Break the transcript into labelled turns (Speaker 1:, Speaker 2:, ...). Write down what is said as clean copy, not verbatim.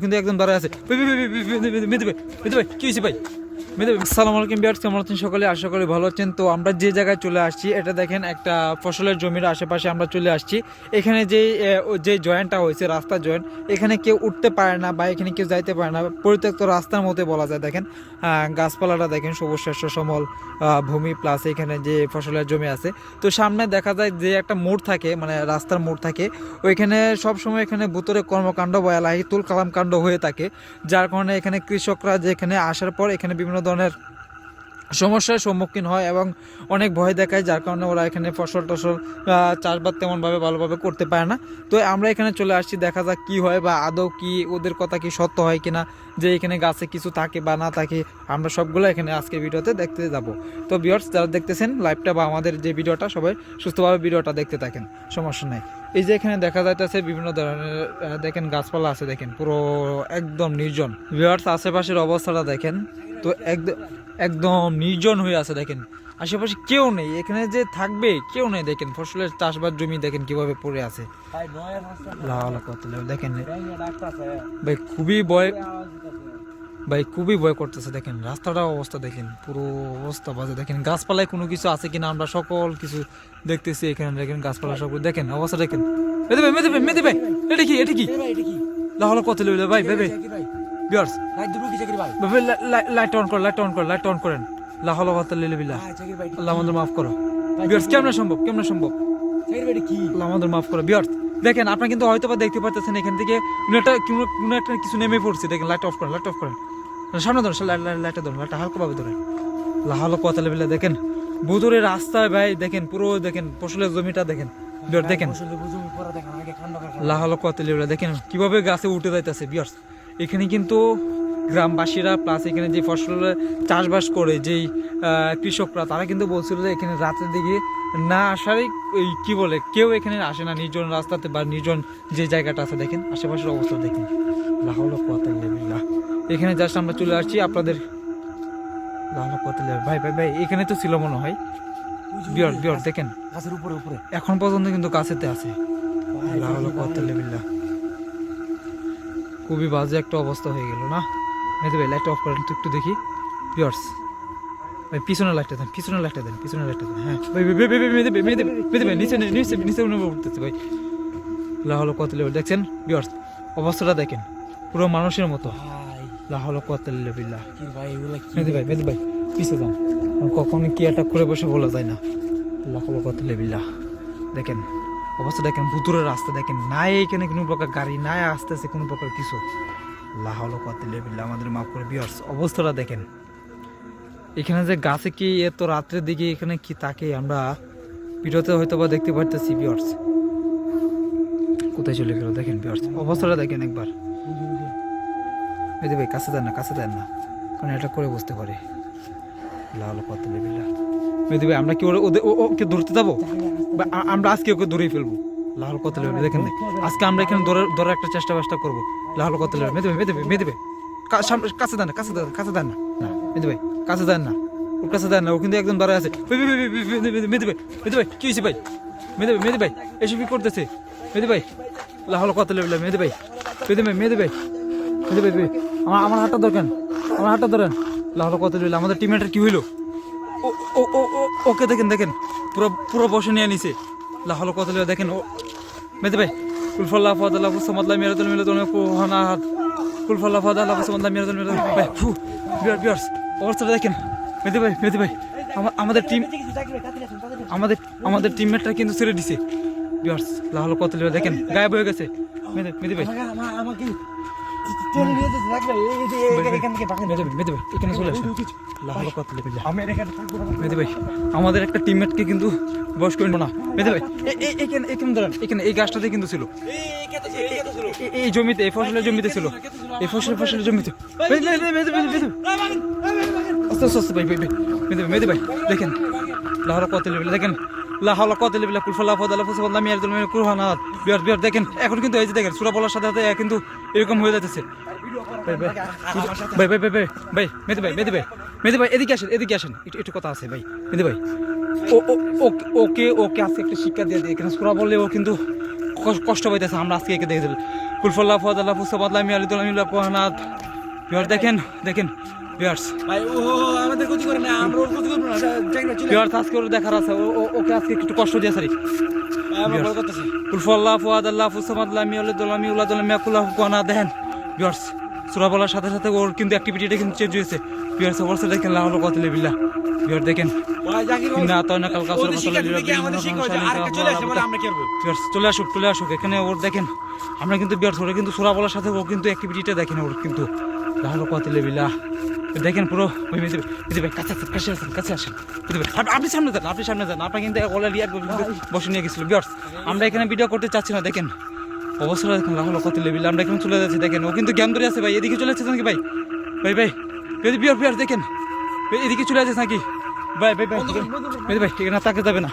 Speaker 1: কিন্তু একদম দাঁড়ায় আছে। মেহেদী ভাই কি হয়েছে ভাই? আসসালামু আলাইকুম ভিউয়ার্স, কেমন আছেন সকলে? আশা করি ভালো আছেন। তো আমরা যে জায়গায় চলে আসছি, এটা দেখেন একটা ফসলের জমির আশেপাশে আমরা চলে আসছি। এখানে যে জয়েন্টটা হয়েছে, রাস্তা জয়েন্ট, এখানে কেউ উঠতে পারে না বা এখানে কেউ যাইতে পারে না, পরিত্যক্ত রাস্তার মধ্যে বলা যায়। দেখেন গাছপালাটা দেখেন, সবুজ শস্য সমল ভূমি, প্লাস এখানে যে ফসলের জমি আছে। তো সামনে দেখা যায় যে একটা মোড় থাকে, মানে রাস্তার মোড় থাকে, ওইখানে সবসময় এখানে ভুতুরে কর্মকাণ্ড বা লাহিতুল কালাম কাণ্ড হয়ে থাকে, যার কারণে এখানে কৃষকরা যেখানে আসার পর এখানে বিভিন্ন ধরনের সমস্যার সম্মুখীন হয় এবং অনেক ভয় দেখায়, যার কারণে ওরা এখানে ফসল চাষবাদ তেমনভাবে ভালোভাবে করতে পারে না। তো আমরা এখানে চলে আসছি, দেখা যাক কি হয় বা আদৌ কি ওদের কথা কি সত্য হয় কিনা, যে এখানে গাছে কিছু থাকে বা না থাকে, আমরা সবগুলো এখানে আজকে ভিডিওতে দেখতে যাব। তো ভিউয়ার্স, যারা দেখতেছেন লাইভটা বা আমাদের যে ভিডিওটা, সবাই সুস্থভাবে ভিডিওটা দেখতে থাকেন, সমস্যা নেই। এই যে এখানে দেখা যাইতেছে বিভিন্ন ধরনের দেখেন গাছপালা আছে, দেখেন পুরো একদম নির্জন। ভিউয়ার্স, আশেপাশের অবস্থাটা দেখেন, তো একদম নির্জন হয়ে আছে। দেখেন আশেপাশে কেউ নেই, এখানে যে থাকবে কেউ নেই। দেখেন ফসলের চাষবাদ জমি দেখেন কিভাবে পড়ে আছে। দেখেন ভাই খুবই ভয় করতেছে। দেখেন রাস্তাটার অবস্থা দেখেন, পুরো অবস্থা বাজে। দেখেন গাছপালায় কোনো কিছু আছে কিনা, আমরা সকল কিছু দেখতেছি এখানে। দেখেন গাছপালা সব দেখেন, অবস্থা দেখেন। মেহেদী ভাই এটা কি লাহলা কত লইলে ভাই ভিউয়ার্স, লাইট অন করেন। লাহলা কত লইলে বিল্লাহ, আল্লাহ আমাদের মাফ করো ভিউয়ার্স। কেমন সম্ভব আল্লাহ আমাদের মাফ করো ভিউয়ার্স। দেখেন আপনারা কিন্তু হয়তো বা দেখতে পাচ্ছেন এখান থেকে কোনো একটা কিছু নেমে পড়ছে। দেখেন লাইট অফ করেন সামনে ধরেন, লাইটটা ধরেন, লাইটটা হালকাভাবে ধরেন। লাহলা কত লইলে দেখেন বুদুরের রাস্তায় ভাই, দেখেন পুরো দেখেন ফসলের জমিটা দেখেন, দেখেন লাহলা কত লইলে দেখেন কিভাবে গাছে উঠে যাইতেছে ভিউয়ার্স। এখানে কিন্তু গ্রামবাসীরা প্লাস এখানে যে ফসলের চাষবাস করে যেই কৃষকরা, তারা কিন্তু বলছিল যে এখানে রাতের দিকে না আসারই কি বলে কেউ এখানে আসে না নির্জন রাস্তাতে বা নির্জন যে জায়গাটা আছে। দেখেন আশেপাশের অবস্থা দেখেন, লাহলা কুওয়াতা ইল্লা বিল্লাহ। এখানে জাস্ট আমরা চলে আসছি আপনাদের লাহলা কুওয়াতা ইল্লা ভাই এখানে তো ছিল মনে হয়। বিয়র দেখেন গাছের উপরে এখন পর্যন্ত কিন্তু গাছেতে আছে। লাহলা কুওয়াতা ইল্লা বিল্লাহ, খুবই বাজে একটা অবস্থা হয়ে গেল না? মেহেদী ভাই লাইটটা অফ করেন তো একটু দেখি ভিউয়ার্স। ভাই পিছনের লাইটটা দেন। হ্যাঁ ভাই মেহেদী ভাই নিচে উঠতেছে ভাই। লাহলা কুওয়াতা ইল্লা বিল্লাহ, দেখছেন ভিউয়ার্স অবস্থাটা দেখেন, পুরো মানুষের মতো। লাহলা কুওয়াতা ইল্লা বিল্লাহ। মেহেদী ভাই পিছে যান, কখন কি অ্যাটাক করে বসে বলা যায় না। লাহলা কুওয়াতা ইল্লা বিল্লাহ, দেখেন অবস্থা দেখেন, ভুতুরের রাস্তা দেখেন, নাই এখানে কোনো প্রকার গাড়ি নাই আসতেছে, কোনো প্রকার কিছু। লাহলা কুওয়াতা ইল্লা বিল্লাহ, আমাদের মাফ করে ভিউয়ার্স। অবস্থাটা দেখেন, এখানে যে গাছে কি এত রাত্রের দিকে এখানে কি থাকে, আমরা ভিডিওতে হয়তো বা দেখতে পারতেছি ভিউয়ার্স। কোথায় চলে গেল দেখেন ভিউয়ার্স, অবস্থাটা দেখেন একবার। মেহেদী ভাই কাছে দেন না, কারণ এটা করে বুঝতে পারে। লাহলা কুওয়াতা ইল্লা বিল্লাহ। মেহেদী ভাই আমরা কি ওকে ধরতে যাবো? আমরা আজকে ওকে ধরেই ফেলবো। লাহলা কুওয়াতা ইল্লা বিল্লাহ, দেখেন আজকে আমরা এখানে ধরার একটা চেষ্টা করবো। লাহলা কুওয়াতা ইল্লা বিল্লাহ। মেহেদী ভাই কাছে দেন না মেহেদী ভাই, কাছে দেন না, ওর কাছে দেন না, ও কিন্তু একদম দাঁড়ায় আছে। মেহেদী ভাই কি হয়েছে ভাই? মেহেদী ভাই এসব কি করতেছে? মেহেদী ভাই লাহলা কুওয়াতা ইল্লা বিল্লাহ। মেহেদী ভাই আমার হাতটা ধরেন। লাহলা কুওয়াতা ইল্লা বিল্লাহ, আমাদের টিমমেটের কি হইলো? ওকে দেখেন পুরো বসে নিয়ে নিছে। লাহলা কুওয়াতা ইল্লা বিল্লাহ, দেখেন ও মেহেদী ভাই কুলফাল্লাহ ফাদাল্লাহ সামাদ লাম ইয়ারাতুল মিলাতুল কুহানাত কুলফাল্লাহ ফাদাল্লাহ সামাদ লাম ইয়ারাতুল মিলাতুল ভাই ভিউয়ার্স অবস্থাটা দেখেন। মেহেদী ভাই আমাদের টিমমেটটা কিন্তু ছেড়ে দিছে ভিউয়ার্স। লাহলা কুওয়াতা ইল্লা বিল্লাহ, দেখেন গায়েব হয়ে গেছে। মেহেদী ভাই এখানে চলে আসেন। লাহলা কুওয়াতা ইল্লা বিল্লাহ, মেহেদী ভাই আমাদের একটা টিমমেটকে কিন্তু বয়স করে না। মেহেদী ভাই এখানে ধরেন, এখানে এই গাছটাতে কিন্তু ছিল, এই জমিতে, এই ফসলের জমিতে ছিল, এই ফসলের জমিতে। আস্তে ভাই মেহেদী ভাই দেখেন লাহলা কুওয়াতা ইল্লা বিল্লাহ, দেখেন লাহলা কুওয়াতা ইল্লা বিল্লাহ কুলফাল্লাহু ফাদাল্লাহু সামাদ লাম ইয়ালিদ ওয়া লাম ইউলাদ কুরহানাত। বিয়ার দেখেন এখন কিন্তু এই যে দেখেন সূরা বলার সাথে কিন্তু এরকম হয়ে যাচ্ছে। ভাই মেহেদী ভাই এদিকে আসেন একটু কথা আছে ভাই। মেহেদী ভাই ওকে আজকে একটা শিক্ষা দিয়ে দিই। এখানে সূরা বললে ও কিন্তু কষ্ট পাইতেছে, আমরা আজকে একে দেখে কুলফুল্লাহ ফাদাল্লাহ ফুসাবাদলাহ মিয়ালিদুল আমিল্লাহ কোহানাত ভিউয়ার দেখেন দেখেন ভিউয়ার্স
Speaker 2: ভাই ও আমাদের ক্ষতি করে না, আমরা ওর ক্ষতি করবো না, চলে
Speaker 1: ভিউয়ার্স আজকে ওর দেখার আছে ওকে আজকে একটু কষ্ট দিয়ে সারি
Speaker 2: আমরা বল করতেছি।
Speaker 1: কুলফুল্লাহ ফাদাল্লাহ ফুসাবাদলাহ মিয়ালিদুল আমিল্লাহ মিয়াকুল্লাহ কোহানাত দেখেন ভিউয়ার্স সূরা বলার সাথে সাথে ওর কিন্তু অ্যাক্টিভিটিটা কিন্তু চেঞ্জ হয়েছে ভিউয়ার্স অবস্থা দেখেন লা হলো কত লেবিল্লাহ ভিউয়ার দেখেন
Speaker 2: ভাই জাকির ভাই
Speaker 1: না তাও না কাল কাসর
Speaker 2: ওদের শিক্ষা দিলে কি আমাদের শিক্ষা হচ্ছে, আর একটা চলে আসে বলে আমরা কি করবো?
Speaker 1: বিয়ার্স চলে আসুক এখানে ওর দেখেন আমরা কিন্তু বিয়ার্স ওরা কিন্তু সোরা বলার সাথে ও কিন্তু অ্যাক্টিভিটিটা দেখেন ওর কিন্তু লাহলো কত লেবিলা দেখেন পুরো ওই মেয়েদের ভাই কাছে আসেন আপনি সামনে যান আপনি কিন্তু অলরেডি একবার বসে নিয়ে গেছিল বিয়ার্স আমরা এখানে ভিডিও করতে চাচ্ছি না দেখেন অবস্থা দেখেন লাহলো কত লেবিলা আমরা এখানে চলে যাচ্ছি দেখেন ও কিন্তু জ্ঞান ধরে আছে ভাই এদিকে চলে যাচ্ছে নাকি ভাই ভাই ভাই বিয়ার দেখেন এদিকে চলে যাচ্ছে নাকি ভাই ভাই ভাই ভাই এখানে তাকে যাবে না